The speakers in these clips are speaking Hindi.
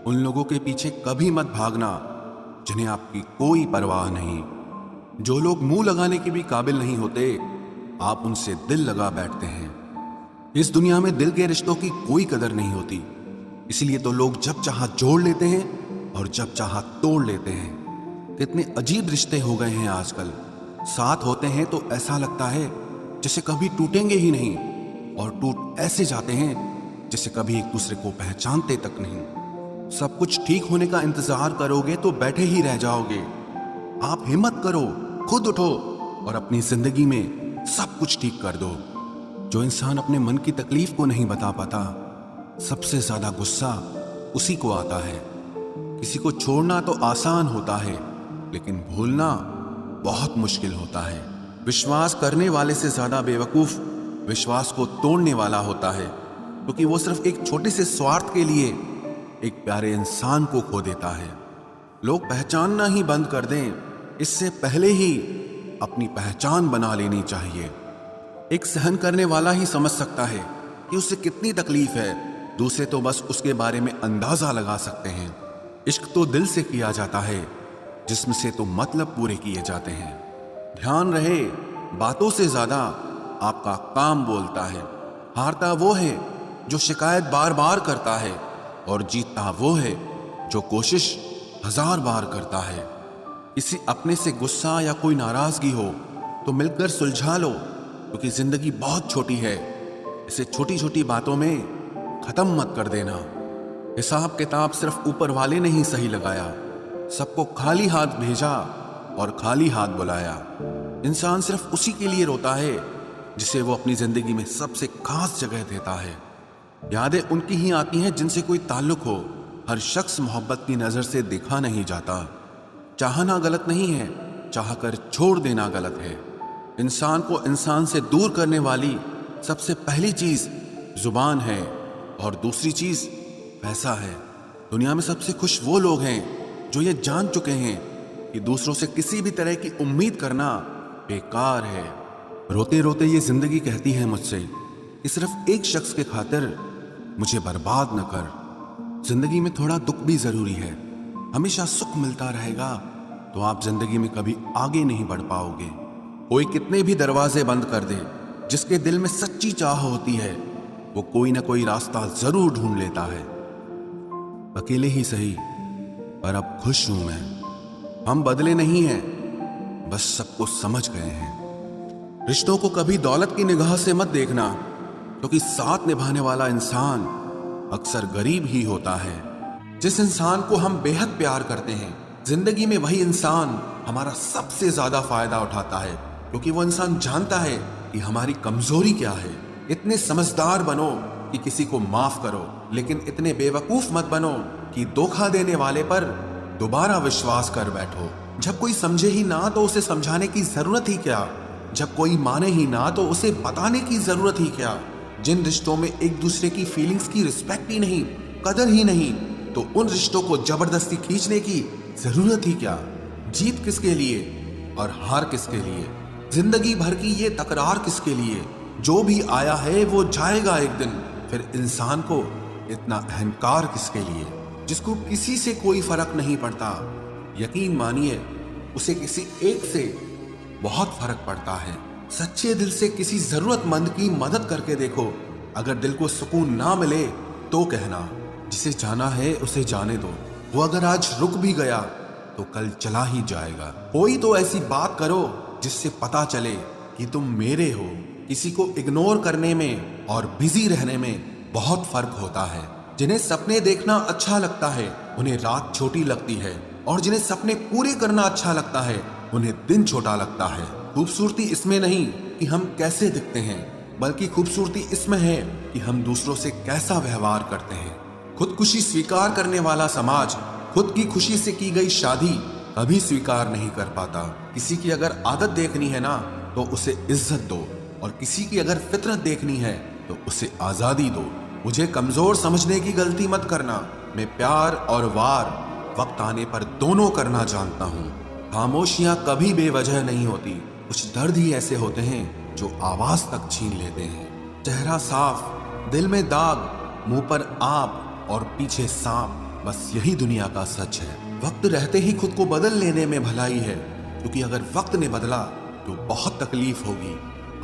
उन लोगों के पीछे कभी मत भागना जिन्हें आपकी कोई परवाह नहीं। जो लोग मुंह लगाने के भी काबिल नहीं होते, आप उनसे दिल लगा बैठते हैं। इस दुनिया में दिल के रिश्तों की कोई कदर नहीं होती, इसलिए तो लोग जब चाहा जोड़ लेते हैं और जब चाहा तोड़ लेते हैं। कितने अजीब रिश्ते हो गए हैं आजकल। साथ होते हैं तो ऐसा लगता है जैसे कभी टूटेंगे ही नहीं, और टूट ऐसे जाते हैं जैसे कभी एक दूसरे को पहचानते तक नहीं। सब कुछ ठीक होने का इंतजार करोगे तो बैठे ही रह जाओगे। आप हिम्मत करो, खुद उठो और अपनी जिंदगी में सब कुछ ठीक कर दो। जो इंसान अपने मन की तकलीफ को नहीं बता पाता, सबसे ज्यादा गुस्सा उसी को आता है। किसी को छोड़ना तो आसान होता है, लेकिन भूलना बहुत मुश्किल होता है। विश्वास करने वाले से ज्यादा बेवकूफ विश्वास को तोड़ने वाला होता है, क्योंकि वो सिर्फ एक छोटे से स्वार्थ के लिए एक प्यारे इंसान को खो देता है। लोग पहचानना ही बंद कर दें, इससे पहले ही अपनी पहचान बना लेनी चाहिए। एक सहन करने वाला ही समझ सकता है कि उसे कितनी तकलीफ है, दूसरे तो बस उसके बारे में अंदाजा लगा सकते हैं। इश्क तो दिल से किया जाता है, जिस्म से तो मतलब पूरे किए जाते हैं। ध्यान रहे, बातों से ज्यादा आपका काम बोलता है। हारता वो है जो शिकायत बार बार करता है, और जीतता वो है जो कोशिश 1000 बार करता है। किसी अपने से गुस्सा या कोई नाराजगी हो तो मिलकर सुलझा लो, क्योंकि जिंदगी बहुत छोटी है। इसे छोटी छोटी बातों में खत्म मत कर देना। हिसाब किताब सिर्फ ऊपर वाले ने ही सही लगाया, सबको खाली हाथ भेजा और खाली हाथ बुलाया। इंसान सिर्फ उसी के लिए रोता है जिसे वो अपनी जिंदगी में सबसे खास जगह देता है। यादें उनकी ही आती हैं जिनसे कोई ताल्लुक हो। हर शख्स मोहब्बत की नजर से देखा नहीं जाता। चाहना गलत नहीं है, चाहकर छोड़ देना गलत है। इंसान को इंसान से दूर करने वाली सबसे पहली चीज जुबान है, और दूसरी चीज पैसा है। दुनिया में सबसे खुश वो लोग हैं जो ये जान चुके हैं कि दूसरों से किसी भी तरह की उम्मीद करना बेकार है। रोते रोते ये जिंदगी कहती है मुझसे कि सिर्फ एक शख्स के खातिर मुझे बर्बाद न कर। जिंदगी में थोड़ा दुख भी जरूरी है। हमेशा सुख मिलता रहेगा तो आप जिंदगी में कभी आगे नहीं बढ़ पाओगे। कोई कितने भी दरवाजे बंद कर दे, जिसके दिल में सच्ची चाह होती है वो कोई ना कोई रास्ता जरूर ढूंढ लेता है। अकेले ही सही, पर अब खुश हूं मैं। हम बदले नहीं हैं, बस सबको समझ गए हैं। रिश्तों को कभी दौलत की निगाह से मत देखना, क्योंकि साथ निभाने वाला इंसान अक्सर गरीब ही होता है। जिस इंसान को हम बेहद प्यार करते हैं, जिंदगी में वही इंसान हमारा सबसे ज्यादा फायदा उठाता है, क्योंकि वो इंसान जानता है कि हमारी कमजोरी क्या है। इतने समझदार बनो कि किसी को माफ करो, लेकिन इतने बेवकूफ मत बनो कि धोखा देने वाले पर दोबारा विश्वास कर बैठो। जब कोई समझे ही ना तो उसे समझाने की जरूरत ही क्या। जब कोई माने ही ना तो उसे बताने की जरूरत ही क्या। जिन रिश्तों में एक दूसरे की फीलिंग्स की रिस्पेक्ट ही नहीं, कदर ही नहीं, तो उन रिश्तों को जबरदस्ती खींचने की जरूरत ही क्या। जीत किसके लिए और हार किसके लिए? जिंदगी भर की ये तकरार किसके लिए? जो भी आया है वो जाएगा एक दिन। फिर इंसान को इतना अहंकार किसके लिए, जिसको किसी से कोई फर्क नहीं पड़ता? यकीन मानिए, उसे किसी एक से बहुत फर्क पड़ता है। सच्चे दिल से किसी जरूरतमंद की मदद करके देखो। अगर दिल को सुकून ना मिले तो कहना, जिसे जाना है उसे जाने दो। वो अगर आज रुक भी गया तो कल चला ही जाएगा। कोई तो ऐसी बात करो जिससे पता चले कि तुम मेरे हो। किसी को इग्नोर करने में और बिजी रहने में बहुत फर्क होता है। जिन्हें सपने देखना अच्छा लगता है उन्हें रात छोटी लगती है, और जिन्हें सपने पूरे करना अच्छा लगता है उन्हें दिन छोटा लगता है। खूबसूरती इसमें नहीं कि हम कैसे दिखते हैं, बल्कि खूबसूरती इसमें है कि हम दूसरों से कैसा व्यवहार करते हैं। खुदकुशी स्वीकार करने वाला समाज खुद की खुशी से की गई शादी कभी स्वीकार नहीं कर पाता। किसी की अगर आदत देखनी है ना तो उसे इज्जत दो, और किसी की अगर फितरत देखनी है तो उसे आजादी दो। मुझे कमजोर समझने की गलती मत करना। मैं प्यार और वार वक्त आने पर दोनों करना जानता हूँ। खामोशियां कभी बेवजह नहीं होती। कुछ दर्द ही ऐसे होते हैं जो आवाज तक छीन लेते हैं। चेहरा साफ, दिल में दाग, मुंह पर आप और पीछे सांप, बस यही दुनिया का सच है। वक्त रहते ही खुद को बदल लेने में भलाई है, क्योंकि अगर वक्त ने बदला तो बहुत तकलीफ होगी।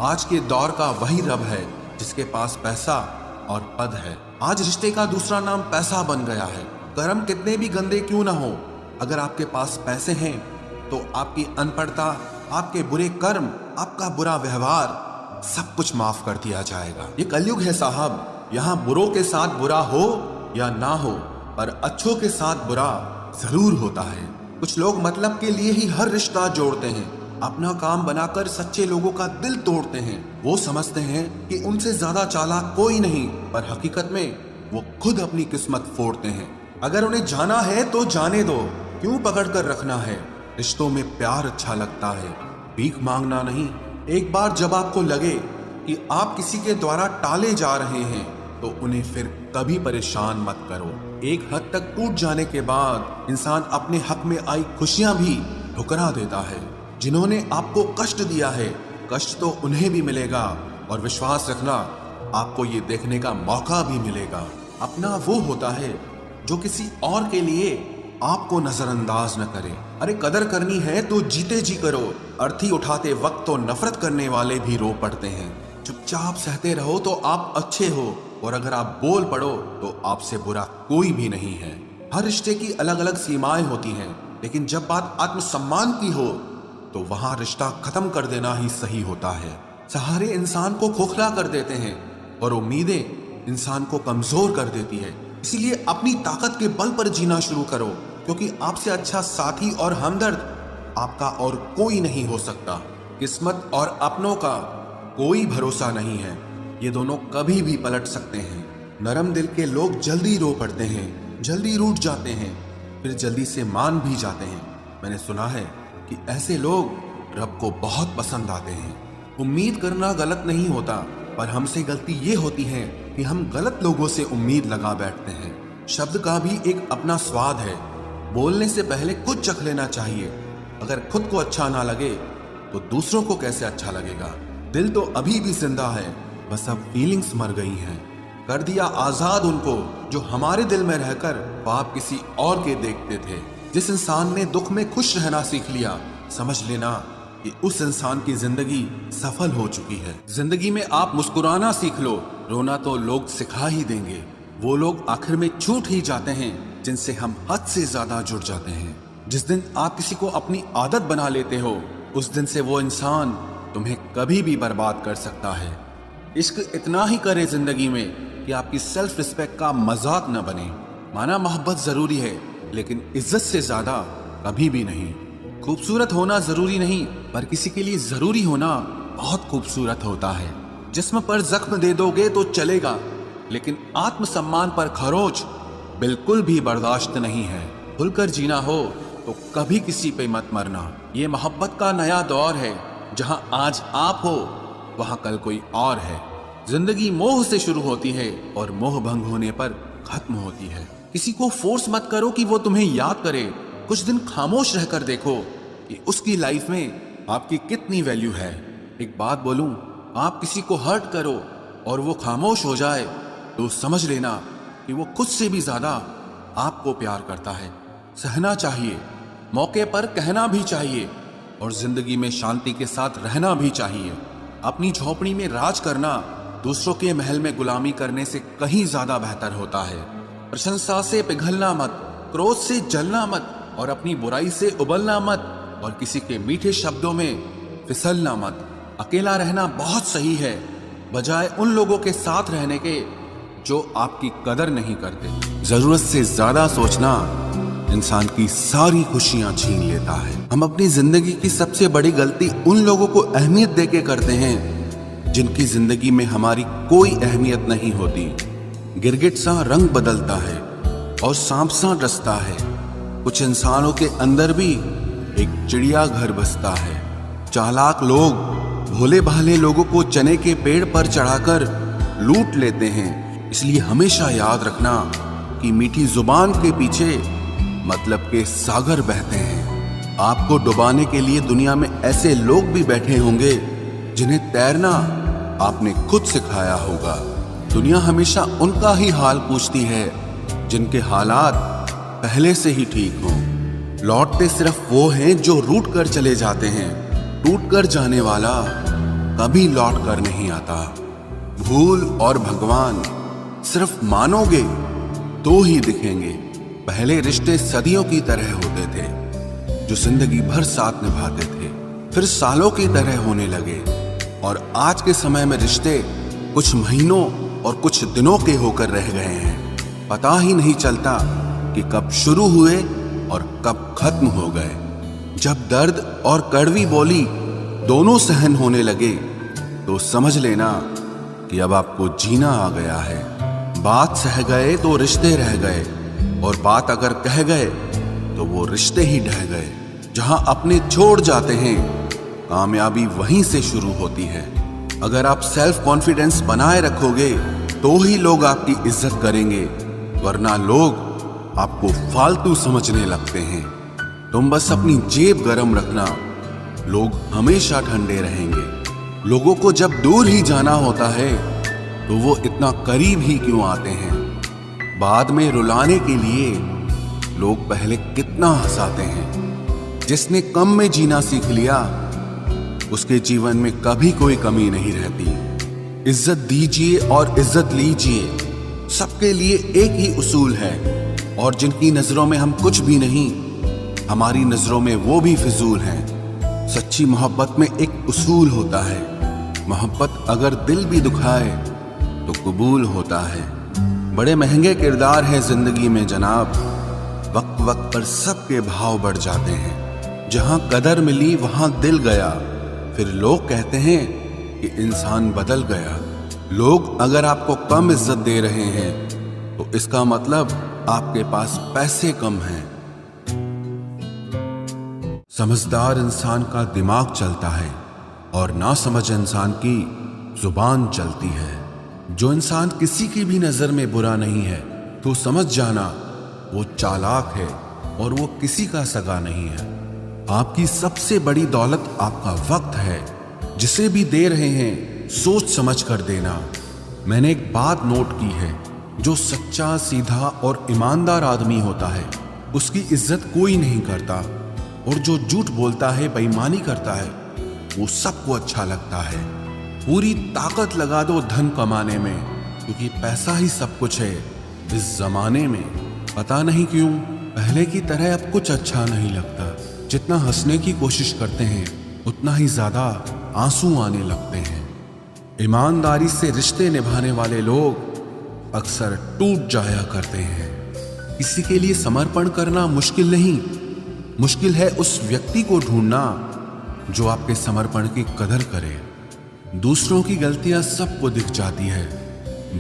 आज के दौर का वही रब है जिसके पास पैसा और पद है। आज रिश्ते का दूसरा नाम पैसा बन गया है। कर्म कितने भी गंदे क्यों ना हो, अगर आपके पास पैसे हैं तो आपकी अनपढ़ता, आपके बुरे कर्म, आपका बुरा व्यवहार सब कुछ माफ कर दिया जाएगा। ये कलयुग है साहब, यहाँ बुरों के साथ बुरा हो या ना हो, पर अच्छों के साथ बुरा जरूर होता है। कुछ लोग मतलब के लिए ही हर रिश्ता जोड़ते हैं, अपना काम बनाकर सच्चे लोगों का दिल तोड़ते हैं। वो समझते हैं कि उनसे ज्यादा चालाक कोई नहीं, पर हकीकत में वो खुद अपनी किस्मत फोड़ते हैं। अगर उन्हें जाना है तो जाने दो, क्यों पकड़ कर रखना है। रिश्तों में प्यार अच्छा लगता है, भीख मांगना नहीं। एक बार जब आपको लगे कि आप किसी के द्वारा टाले जा रहे हैं तो उन्हें फिर कभी परेशान मत करो। एक हद तक टूट जाने के बाद इंसान अपने हक में आई खुशियां भी ठुकरा देता है। जिन्होंने आपको कष्ट दिया है, कष्ट तो उन्हें भी मिलेगा, और विश्वास रखना आपको ये देखने का मौका भी मिलेगा। अपना वो होता है जो किसी और के लिए आपको नजरअंदाज न करे। अरे कदर करनी है तो जीते जी करो। अर्थी उठाते वक्त तो नफरत करने वाले भी रो पड़ते हैं। चुपचाप सहते रहो तो आप अच्छे हो, और अगर आप बोल पड़ो तो आपसे बुरा कोई भी नहीं है। हर रिश्ते की अलग अलग सीमाएं होती हैं, लेकिन जब बात आत्मसम्मान की हो तो वहां रिश्ता खत्म कर देना ही सही होता है। सहारे इंसान को खोखला कर देते हैं और उम्मीदें इंसान को कमजोर कर देती है। इसीलिए अपनी ताकत के बल पर जीना शुरू करो, क्योंकि आपसे अच्छा साथी और हमदर्द आपका और कोई नहीं हो सकता। किस्मत और अपनों का कोई भरोसा नहीं है, ये दोनों कभी भी पलट सकते हैं। नरम दिल के लोग जल्दी रो पड़ते हैं, जल्दी रूठ जाते हैं, फिर जल्दी से मान भी जाते हैं। मैंने सुना है कि ऐसे लोग रब को बहुत पसंद आते हैं। उम्मीद करना गलत नहीं होता, पर हमसे गलती ये होती है कि हम गलत लोगों से उम्मीद लगा बैठते हैं। शब्द का भी एक अपना स्वाद है, बोलने से पहले कुछ चख लेना चाहिए। अगर खुद को अच्छा ना लगे तो दूसरों को कैसे अच्छा लगेगा। दिल तो अभी भी जिंदा है, बस अब फीलिंग्स मर गई हैं। कर दिया आजाद उनको जो हमारे दिल में रहकर ख्वाब किसी और के देखते थे। जिस इंसान ने दुख में खुश रहना सीख लिया, समझ लेना कि उस इंसान की जिंदगी सफल हो चुकी है। जिंदगी में आप मुस्कुराना सीख लो, रोना तो लोग सिखा ही देंगे। वो लोग आखिर में छूट ही जाते हैं जिनसे हम हद से ज्यादा जुड़ जाते हैं। जिस दिन आप किसी को अपनी आदत बना लेते हो, उस दिन से वो इंसान तुम्हें कभी भी बर्बाद कर सकता है। इश्क इतना ही करे जिंदगी में कि आपकी सेल्फ रिस्पेक्ट का मजाक न बने। माना मोहब्बत जरूरी है, लेकिन इज्जत से ज्यादा कभी भी नहीं। खूबसूरत होना जरूरी नहीं, पर किसी के लिए जरूरी होना बहुत खूबसूरत होता है। जिस्म पर जख्म दे दोगे तो चलेगा, लेकिन आत्मसम्मान पर खरोच बिल्कुल भी बर्दाश्त नहीं है। खुलकर जीना हो तो कभी किसी पे मत मरना। ये मोहब्बत का नया दौर है, जहां आज आप हो वहां कल कोई और है। जिंदगी मोह से शुरू होती है और मोह भंग होने पर खत्म होती है। किसी को फोर्स मत करो कि वो तुम्हें याद करे। कुछ दिन खामोश रहकर देखो कि उसकी लाइफ में आपकी कितनी वैल्यू है। एक बात बोलूं, आप किसी को हर्ट करो और वो खामोश हो जाए तो समझ लेना कि वो खुद से भी ज्यादा आपको प्यार करता है। सहना चाहिए, मौके पर कहना भी चाहिए, और जिंदगी में शांति के साथ रहना भी चाहिए। अपनी झोपड़ी में राज करना दूसरों के महल में गुलामी करने से कहीं ज्यादा बेहतर होता है। प्रशंसा से पिघलना मत, क्रोध से जलना मत, और अपनी बुराई से उबलना मत, और किसी के मीठे शब्दों में फिसलना मत। अकेला रहना बहुत सही है, बजाय उन लोगों के साथ रहने के जो आपकी कदर नहीं करते। जरूरत से ज्यादा सोचना इंसान की सारी खुशियां छीन लेता है। हम अपनी जिंदगी की सबसे बड़ी गलती उन लोगों को अहमियत देके करते हैं जिनकी जिंदगी में हमारी कोई अहमियत नहीं होती। गिरगिट सा रंग बदलता है और सांप सा डसता है। कुछ इंसानों के अंदर भी एक चिड़िया घर बसता है। चालाक लोग भोले भाले लोगों को चने के पेड़ पर चढ़ाकर लूट लेते हैं। इसलिए हमेशा याद रखना कि मीठी जुबान के पीछे मतलब के सागर बहते हैं। आपको डुबाने के लिए दुनिया में ऐसे लोग भी बैठे होंगे जिन्हें तैरना आपने खुद सिखाया होगा। दुनिया हमेशा उनका ही हाल पूछती है जिनके हालात पहले से ही ठीक हों। लौटते सिर्फ वो हैं जो रूठ कर चले जाते हैं। टूट कर जाने वाला कभी लौट कर नहीं आता। भूल और भगवान सिर्फ मानोगे तो ही दिखेंगे। पहले रिश्ते सदियों की तरह होते थे, जो जिंदगी भर साथ निभाते थे, फिर सालों की तरह होने लगे। और आज के समय में रिश्ते कुछ महीनों और कुछ दिनों के होकर रह गए हैं। पता ही नहीं चलता कि कब शुरू हुए और कब खत्म हो गए। जब दर्द और कड़वी बोली दोनों सहन होने लगे तो समझ लेना कि अब आपको जीना आ गया है। बात सह गए तो रिश्ते रह गए, और बात अगर कह गए तो वो रिश्ते ही ढह गए। जहां अपने छोड़ जाते हैं, कामयाबी वहीं से शुरू होती है। अगर आप सेल्फ कॉन्फिडेंस बनाए रखोगे तो ही लोग आपकी इज्जत करेंगे, वरना लोग आपको फालतू समझने लगते हैं। तुम बस अपनी जेब गरम रखना, लोग हमेशा ठंडे रहेंगे। लोगों को जब दूर ही जाना होता है तो वो इतना करीब ही क्यों आते हैं। बाद में रुलाने के लिए लोग पहले कितना हंसाते हैं। जिसने कम में जीना सीख लिया उसके जीवन में कभी कोई कमी नहीं रहती। इज्जत दीजिए और इज्जत लीजिए, सबके लिए एक ही उसूल है। और जिनकी नजरों में हम कुछ भी नहीं, हमारी नजरों में वो भी फिजूल हैं। सच्ची मोहब्बत में एक उसूल होता है, मोहब्बत अगर दिल भी दुखाए तो कबूल होता है। बड़े महंगे किरदार है जिंदगी में जनाब, वक्त वक्त पर सबके भाव बढ़ जाते हैं। जहां कदर मिली वहां दिल गया, फिर लोग कहते हैं कि इंसान बदल गया। लोग अगर आपको कम इज्जत दे रहे हैं तो इसका मतलब आपके पास पैसे कम हैं। समझदार इंसान का दिमाग चलता है और नासमझ इंसान की जुबान चलती है। जो इंसान किसी की भी नजर में बुरा नहीं है तो समझ जाना वो चालाक है और वो किसी का सगा नहीं है। आपकी सबसे बड़ी दौलत आपका वक्त है। जिसे भी दे रहे हैं सोच समझ कर देना। मैंने एक बात नोट की है, जो सच्चा, सीधा और ईमानदार आदमी होता है उसकी इज्जत कोई नहीं करता, और जो झूठ बोलता है, बेईमानी करता है, वो सबको अच्छा लगता है। पूरी ताकत लगा दो धन कमाने में, क्योंकि पैसा ही सब कुछ है इस जमाने में। पता नहीं क्यों पहले की तरह अब कुछ अच्छा नहीं लगता। जितना हंसने की कोशिश करते हैं उतना ही ज्यादा आंसू आने लगते हैं। ईमानदारी से रिश्ते निभाने वाले लोग अक्सर टूट जाया करते हैं। किसी के लिए समर्पण करना मुश्किल नहीं, मुश्किल है उस व्यक्ति को ढूंढना जो आपके समर्पण की कदर करे। दूसरों की गलतियां सबको दिख जाती है,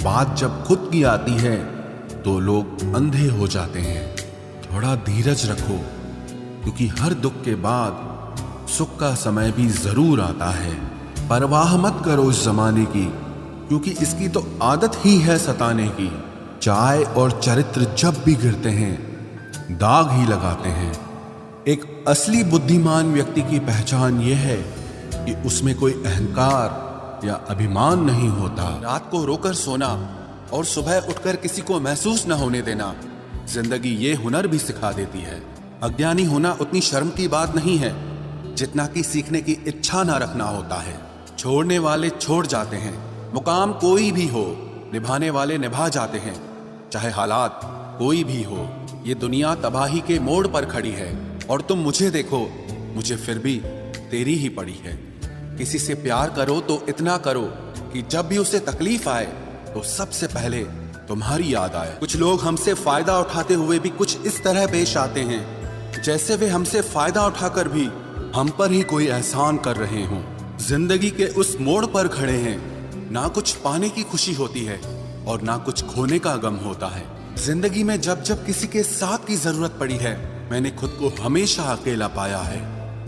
बात जब खुद की आती है तो लोग अंधे हो जाते हैं। थोड़ा धीरज रखो, क्योंकि हर दुख के बाद सुख का समय भी जरूर आता है। परवाह मत करो इस जमाने की, क्योंकि इसकी तो आदत ही है सताने की। चाय और चरित्र जब भी गिरते हैं दाग ही लगाते हैं। एक असली बुद्धिमान व्यक्ति की पहचान यह है कि उसमें कोई अहंकार या अभिमान नहीं होता। रात को रोकर सोना और सुबह उठकर किसी को महसूस न होने देना जिंदगी ये हुनर भी सिखा देती है। अज्ञानी होना उतनी शर्म की बात नहीं है जितना कि सीखने की इच्छा ना रखना होता है। छोड़ने वाले छोड़ जाते हैं, मुकाम कोई भी हो, निभाने वाले निभा जाते हैं, चाहे हालात कोई भी हो। ये दुनिया तबाही के मोड़ पर खड़ी है और तुम मुझे देखो, मुझे फिर भी तेरी ही पड़ी है। किसी से प्यार करो तो इतना करो कि जब भी उसे तकलीफ आए तो सबसे पहले तुम्हारी याद आए। कुछ लोग हमसे फायदा उठाते हुए भी कुछ इस तरह पेश आते हैं जैसे वे हमसे फायदा उठाकर भी हम पर ही कोई एहसान कर रहे हों। जिंदगी के उस मोड़ पर खड़े हैं, ना कुछ पाने की खुशी होती है और ना कुछ खोने का गम होता है। जिंदगी में जब जब किसी के साथ की जरूरत पड़ी है, मैंने खुद को हमेशा अकेला पाया है।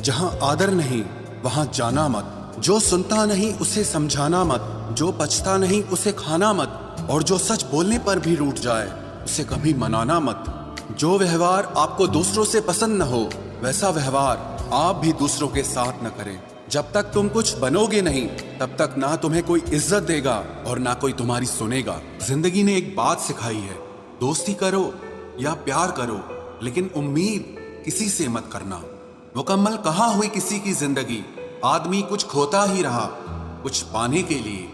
जहां आदर नहीं वहां जाना मत, जो सुनता नहीं उसे समझाना मत, जो पछता नहीं उसे खाना मत, और जो सच बोलने पर भी रूठ जाए उसे कभी मनाना मत। जो व्यवहार आपको दूसरों से पसंद न हो वैसा व्यवहार आप भी दूसरों के साथ न करें। जब तक तुम कुछ बनोगे नहीं तब तक ना तुम्हें कोई इज्जत देगा और ना कोई तुम्हारी सुनेगा। जिंदगी ने एक बात सिखाई है, दोस्ती करो या प्यार करो, लेकिन उम्मीद किसी से मत करना। मुकम्मल कहाँ हुई किसी की जिंदगी, आदमी कुछ खोता ही रहा कुछ पाने के लिए।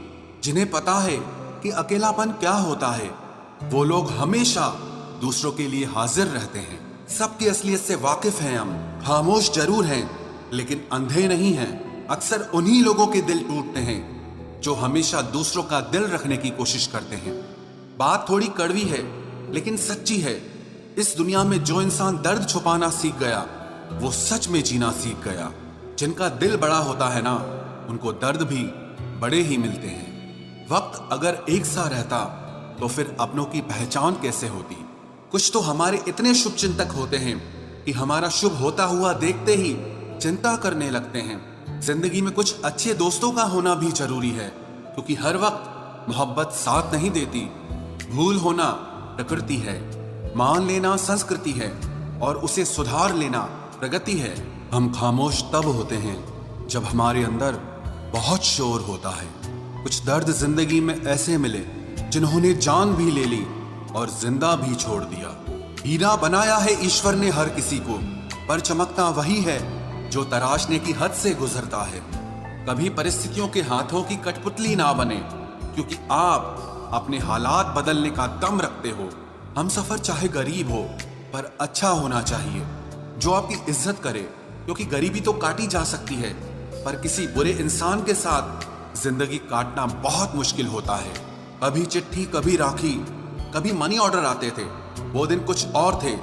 जिन्हें पता है कि अकेलापन क्या होता है, वो लोग हमेशा दूसरों के लिए हाजिर रहते हैं। सबकी असलियत से वाकिफ हैं हम, खामोश जरूर हैं लेकिन अंधे नहीं हैं। अक्सर उन्हीं लोगों के दिल टूटते हैं जो हमेशा दूसरों का दिल रखने की कोशिश करते हैं। बात थोड़ी कड़वी है लेकिन सच्ची है। इस दुनिया में जो इंसान दर्द छुपाना सीख गया, वो सच में जीना सीख गया। जिनका दिल बड़ा होता है ना, उनको दर्द भी बड़े ही मिलते हैं। वक्त अगर एक सा रहता तो फिर अपनों की पहचान कैसे होती। कुछ तो हमारे इतने शुभ चिंतक होते हैं कि हमारा शुभ होता हुआ देखते ही चिंता करने लगते हैं। जिंदगी में कुछ अच्छे दोस्तों का होना भी जरूरी है, क्योंकि हर वक्त मोहब्बत साथ नहीं देती। भूल होना प्रकृति है, मान लेना संस्कृति है और उसे सुधार लेना प्रगति है। हम खामोश तब होते हैं जब हमारे अंदर बहुत शोर होता है। कुछ दर्द जिंदगी में ऐसे मिले जिन्होंने जान भी ले ली और जिंदा भी छोड़ दिया। हीरा बनाया है ईश्वर ने हर किसी को, पर चमकता वही है जो तराशने की हद से गुजरता है। कभी परिस्थितियों के हाथों की कठपुतली ना बने, क्योंकि आप अपने हालात बदलने का दम रखते हो। हम सफर चाहे गरीब हो पर अच्छा होना चाहिए, जो आपकी इज्जत करे, क्योंकि गरीबी तो काटी जा सकती है पर किसी बुरे इंसान के साथ जिंदगी काटना बहुत मुश्किल होता है। कभी चिट्ठी, कभी राखी, कभी मनी ऑर्डर आते थे। वो दिन कुछ और थे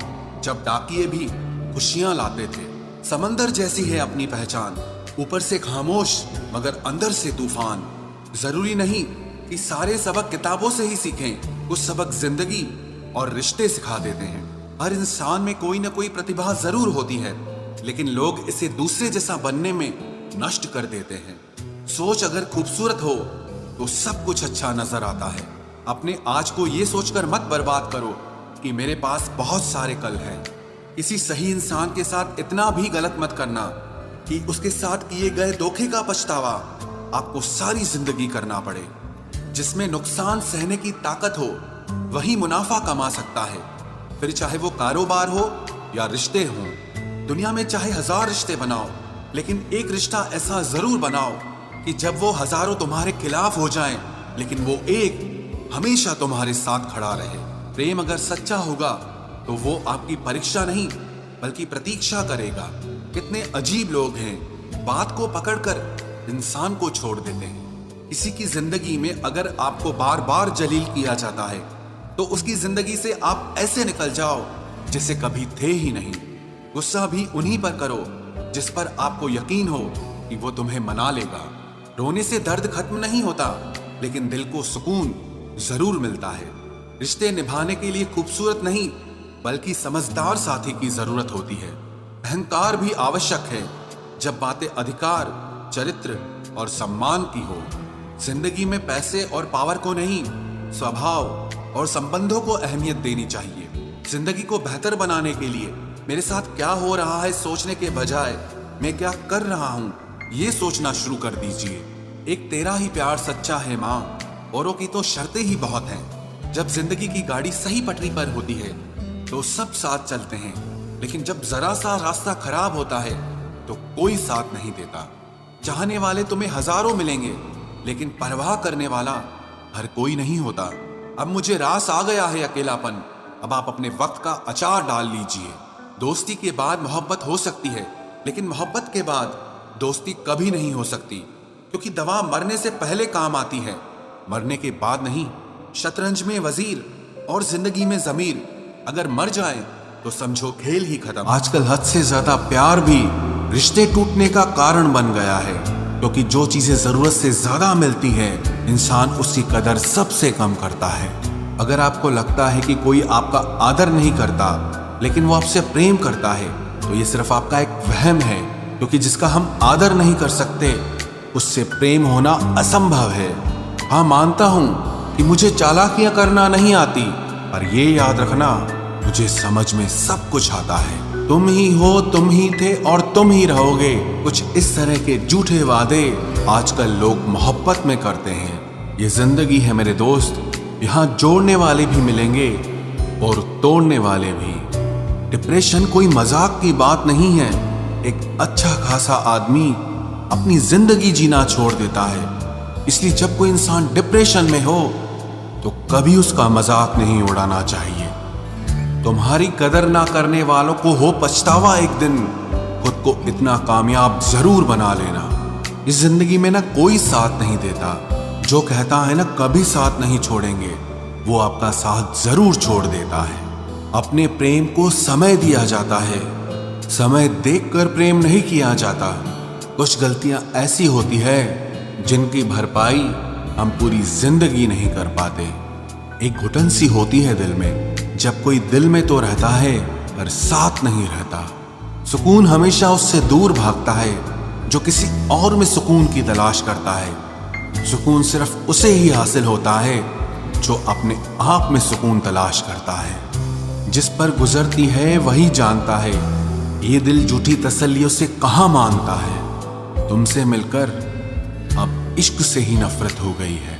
जब डाकिये भी खुशियां लाते थे। समंदर जैसी है अपनी पहचान, ऊपर से खामोश मगर अंदर से तूफान। जरूरी नहीं कि सारे सबक किताबों से ही सीखें, कुछ सबक जिंदगी और रिश्ते सिखा देते हैं। हर इंसान में कोई ना कोई प्रतिभा जरूर होती है, लेकिन लोग इसे दूसरे जैसा बनने में नष्ट कर देते हैं। सोच अगर खूबसूरत हो तो सब कुछ अच्छा नजर आता है। अपने आज को ये सोचकर मत बर्बाद करो कि मेरे पास बहुत सारे कल हैं। किसी सही इंसान के साथ इतना भी गलत मत करना कि उसके साथ किए गए धोखे का पछतावा आपको सारी जिंदगी करना पड़े। जिसमें नुकसान सहने की ताकत हो वही मुनाफा कमा सकता है, फिर चाहे वो कारोबार हो या रिश्ते हों। दुनिया में चाहे 1000 रिश्ते बनाओ, लेकिन एक रिश्ता ऐसा जरूर बनाओ कि जब वो हजारों तुम्हारे खिलाफ हो जाएं, लेकिन वो एक हमेशा तुम्हारे साथ खड़ा रहे। प्रेम अगर सच्चा होगा तो वो आपकी परीक्षा नहीं बल्कि प्रतीक्षा करेगा। कितने अजीब लोग हैं, बात को पकड़कर इंसान को छोड़ देते हैं। किसी की जिंदगी में अगर आपको बार बार जलील किया जाता है तो उसकी जिंदगी से आप ऐसे निकल जाओ जिसे कभी थे ही नहीं। गुस्सा भी उन्हीं पर करो जिस पर आपको यकीन हो कि वो तुम्हें मना लेगा। रोने से दर्द खत्म नहीं होता, लेकिन दिल को सुकून जरूर मिलता है। रिश्ते निभाने के लिए खूबसूरत नहीं बल्कि समझदार साथी की जरूरत होती है। अहंकार भी आवश्यक है जब बातें अधिकार, चरित्र और सम्मान की हो। जिंदगी में पैसे और पावर को नहीं, स्वभाव और संबंधों को अहमियत देनी चाहिए। जिंदगी को बेहतर बनाने के लिए मेरे साथ क्या हो रहा है सोचने के बजाय मैं क्या कर रहा हूं ये सोचना शुरू कर दीजिए। एक तेरा ही प्यार सच्चा है माँ, औरों की तो शर्तें ही बहुत हैं। जब जिंदगी की गाड़ी सही पटरी पर होती है तो सब साथ चलते हैं, लेकिन जब जरा सा रास्ता खराब होता है तो कोई साथ नहीं देता। चाहने वाले तुम्हें हजारों मिलेंगे, लेकिन परवाह करने वाला हर कोई नहीं होता। अब मुझे रास आ गया है अकेलापन, अब आप अपने वक्त का अचार डाल लीजिए। दोस्ती के बाद मोहब्बत हो सकती है, लेकिन मोहब्बत के बाद दोस्ती कभी नहीं हो सकती, क्योंकि दवा मरने से पहले काम आती है, मरने के बाद नहीं। शतरंज में वजीर और जिंदगी में जमीर अगर मर जाए तो समझो खेल ही खत्म। आजकल हद से ज्यादा प्यार भी रिश्ते टूटने का कारण बन गया है, क्योंकि जो चीजें जरूरत से ज्यादा मिलती है इंसान उसकी कदर सबसे कम करता है। अगर आपको लगता है कि कोई आपका आदर नहीं करता लेकिन वो आपसे प्रेम करता है तो ये सिर्फ आपका एक वहम है, क्योंकि जिसका हम आदर नहीं कर सकते उससे प्रेम होना असंभव है। हाँ, मानता हूं कि मुझे चालाकियां करना नहीं आती, पर ये याद रखना मुझे समझ में सब कुछ आता है। तुम ही हो, तुम ही थे और तुम ही रहोगे। कुछ इस तरह के झूठे वादे आजकल लोग मोहब्बत में करते हैं। ये जिंदगी है मेरे दोस्त, यहाँ जोड़ने वाले भी मिलेंगे और तोड़ने वाले भी। डिप्रेशन कोई मजाक की बात नहीं है। एक अच्छा खासा आदमी अपनी जिंदगी जीना छोड़ देता है। इसलिए जब कोई इंसान डिप्रेशन में हो तो कभी उसका मजाक नहीं उड़ाना चाहिए। तुम्हारी कदर ना करने वालों को हो पछतावा एक दिन, खुद को इतना कामयाब जरूर बना लेना। इस जिंदगी में ना कोई साथ नहीं देता। जो कहता है ना कभी साथ नहीं छोड़ेंगे, वो आपका साथ जरूर छोड़ देता है। अपने प्रेम को समय दिया जाता है, समय देखकर प्रेम नहीं किया जाता। कुछ गलतियां ऐसी होती है जिनकी भरपाई हम पूरी जिंदगी नहीं कर पाते। एक घुटन सी होती है दिल में, जब कोई दिल में तो रहता है पर साथ नहीं रहता। सुकून हमेशा उससे दूर भागता है जो किसी और में सुकून की तलाश करता है। सुकून सिर्फ उसे ही हासिल होता है जो अपने आप में सुकून तलाश करता है। जिस पर गुजरती है वही जानता है, ये दिल झूठी तसल्लियों से कहाँ मानता है। तुमसे मिलकर अब इश्क से ही नफरत हो गई है।